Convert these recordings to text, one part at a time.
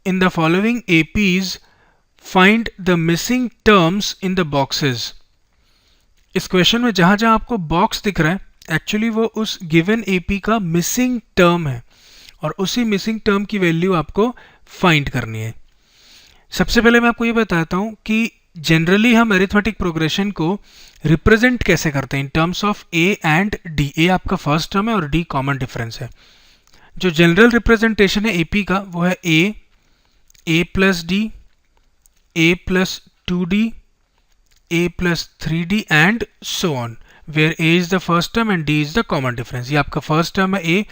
in the following APs find the missing terms in the boxes. इस question में जहां जहां आपको बॉक्स दिख रहा है एक्चुअली वो उस गिवन AP का मिसिंग टर्म है और उसी मिसिंग टर्म की वैल्यू आपको फाइंड करनी है। सबसे पहले मैं आपको ये बताता हूं कि जनरली हम अरिथमेटिक प्रोग्रेशन को रिप्रेजेंट कैसे करते हैं in terms of A and D। A आपका फर्स्ट टर्म है और D कॉमन डिफरेंस है। जो जनरल रिप्रेजेंटेशन है AP का वो है A plus D, A plus 2D, A plus 3D and so on, where A is the first term and D is the common difference. ये आपका फर्स्ट टर्म है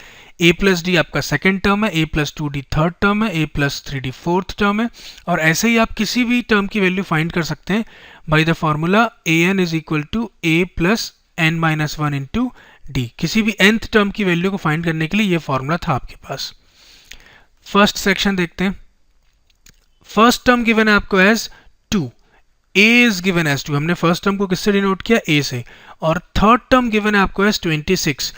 A plus D आपका second term है, A plus 2D third term है, A plus 3D fourth term है। और ऐसे ही आप किसी भी टर्म की वैल्यू फाइंड कर सकते हैं by the formula an is equal to A plus n minus 1 into D। किसी भी nth टर्म की वैल्यू को फाइंड करने के लिए ये फॉर्मूला था आपके पास। फर्स्ट सेक्शन देखते हैं। फर्स्ट टर्म गिवन है आपको as 2, A is given as 2। हमने फर्स्ट टर्म को किससे डिनोट किया? A से। और थर्ड टर्म गिवन है आपको एज 26।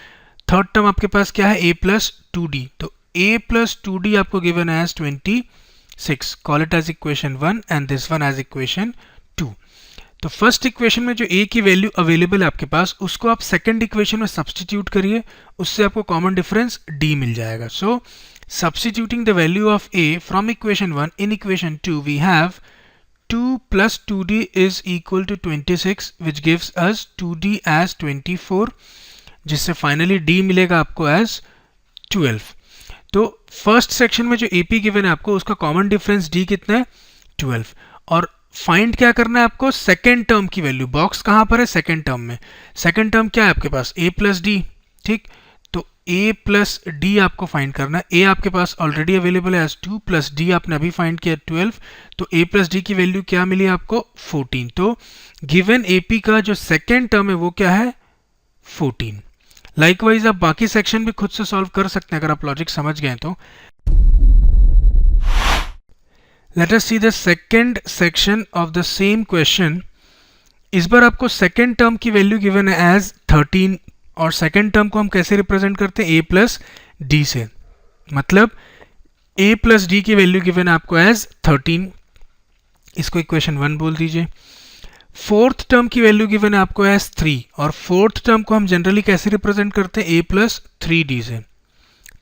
थर्ड टर्म आपके पास क्या है? A plus 2D। तो A प्लस 2D आपको गिवन है as 26। Call it as equation 1 and this one as equation 2। तो फर्स्ट इक्वेशन में जो A की वैल्यू अवेलेबल है आपके पास उसको आप सेकंड इक्वेशन में सब्स्टिट्यूट करिए, उससे आपको कॉमन डिफरेंस D मिल जाएगा। सो substituting the value of A from equation 1 in equation 2 we have 2 plus 2D is equal to 26 which gives us 2D as 24, जिससे फाइनली D मिलेगा आपको एज 12। तो फर्स्ट सेक्शन में जो AP गिवन है आपको उसका कॉमन डिफरेंस D कितना है? 12। और फाइंड क्या करना है आपको? सेकेंड टर्म की वैल्यू। बॉक्स कहाँ पर है? सेकेंड टर्म में। सेकेंड टर्म क्या है आपके पास? A plus D। ठीक, तो A प्लस D आपको फाइंड करना है। A आपके पास ऑलरेडी अवेलेबल है एज 2 प्लस D आपने अभी फाइंड किया 12। तो A प्लस D की वैल्यू क्या मिली आपको? 14। तो गिवन AP का जो सेकेंड टर्म है वो क्या है? 14। लाइकवाइज आप बाकी सेक्शन भी खुद से सॉल्व कर सकते हैं अगर आप लॉजिक समझ गए तो। Let us see the second section of the same question. इस बार आपको सेकेंड टर्म की वैल्यू गिवन है एज 13 और सेकेंड टर्म को हम कैसे रिप्रेजेंट करते हैं? A प्लस D से। मतलब A प्लस D की वैल्यू गिवन है आपको एज 13, इसको इक्वेशन 1 बोल दीजिए। फोर्थ टर्म की वैल्यू गिवन है आपको एज 3 और फोर्थ टर्म को हम जनरली कैसे रिप्रेजेंट करते हैं? A प्लस 3D से।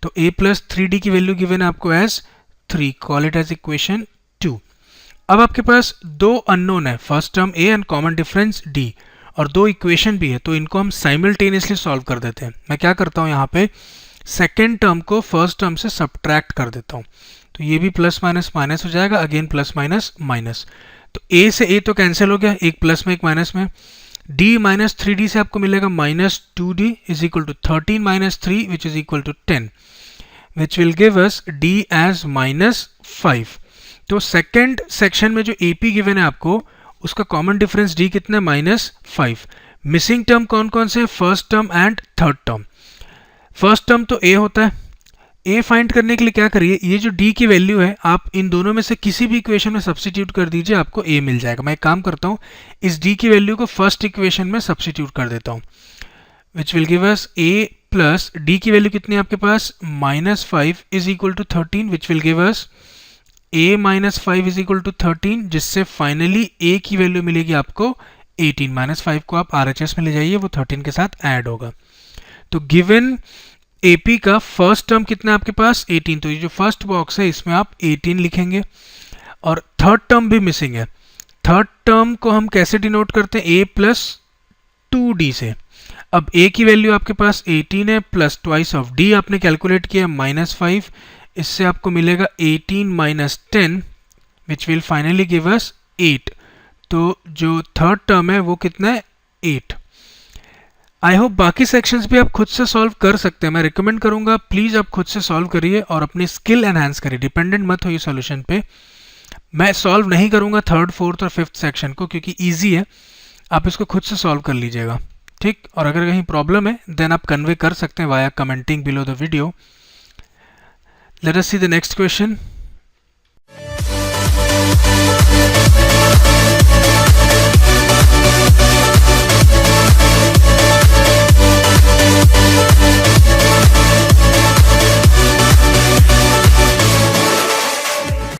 तो A प्लस 3D की वैल्यू गिवन है आपको as 3, call it as equation 2। अब आपके पास दो अननोन है, first term A and common difference D, और दो इक्वेशन भी है, तो इनको हम साइमल्टेनियसली सॉल्व कर देते हैं। मैं क्या करता हूँ यहाँ पे सेकेंड टर्म को फर्स्ट टर्म से सब्ट्रैक्ट कर देता हूँ, तो ये भी प्लस माइनस माइनस हो जाएगा, अगेन प्लस माइनस माइनस। तो A से A तो कैंसिल हो गया, एक प्लस में एक माइनस में। D माइनस 3D से आपको मिलेगा minus 2D is equal to 13 minus 3 which is equal to 10, which will give us D as minus 5। तो सेकेंड सेक्शन में जो AP गिवन है आपको उसका कॉमन डिफरेंस D कितना है? माइनस 5। मिसिंग टर्म कौन कौन से? First term and third term. First term तो A होता है। A फाइंड करने के लिए क्या करिए, ये जो D की वैल्यू है आप इन दोनों में से किसी भी इक्वेशन में सब्स्टिट्यूट कर दीजिए, आपको A मिल जाएगा। मैं एक काम करता हूँ, इस D की वैल्यू को फर्स्ट इक्वेशन में सब्स्टिट्यूट कर देता हूँ, which will give us A plus D की वैल्यू कितनी है आपके पास? Minus 5 is equal to 13, which will give us A minus 5 is equal to 13, जिससे फाइनली A की वैल्यू मिलेगी आपको 18। माइनस 5 को आप RHS में ले जाइए, वो 13 के साथ ऐड होगा। तो गिवन AP का फर्स्ट टर्म कितना है आपके पास? 18। तो ये जो फर्स्ट बॉक्स है इसमें आप 18 लिखेंगे और थर्ड टर्म भी मिसिंग है। थर्ड टर्म को हम कैसे डिनोट करते हैं? A प्लस 2D से। अब A की वैल्यू आपके पास 18 है, प्लस ट्वाइस ऑफ D आपने कैलकुलेट किया माइनस 5, इससे आपको मिलेगा 18 minus 10 which will finally give us 8। तो जो थर्ड टर्म है वो कितना है? 8। आई होप बाकी सेक्शंस भी आप खुद से सॉल्व कर सकते हैं। मैं रिकमेंड करूंगा प्लीज़ आप खुद से सॉल्व करिए और अपनी स्किल एनहांस करिए, डिपेंडेंट मत होइए सॉल्यूशन पे। मैं सॉल्व नहीं करूंगा थर्ड, फोर्थ और फिफ्थ सेक्शन को क्योंकि ईजी है, आप इसको खुद से सॉल्व कर लीजिएगा, ठीक। और अगर कहीं प्रॉब्लम है देन आप कन्वे कर सकते हैं via commenting below the video. Let us see the next question.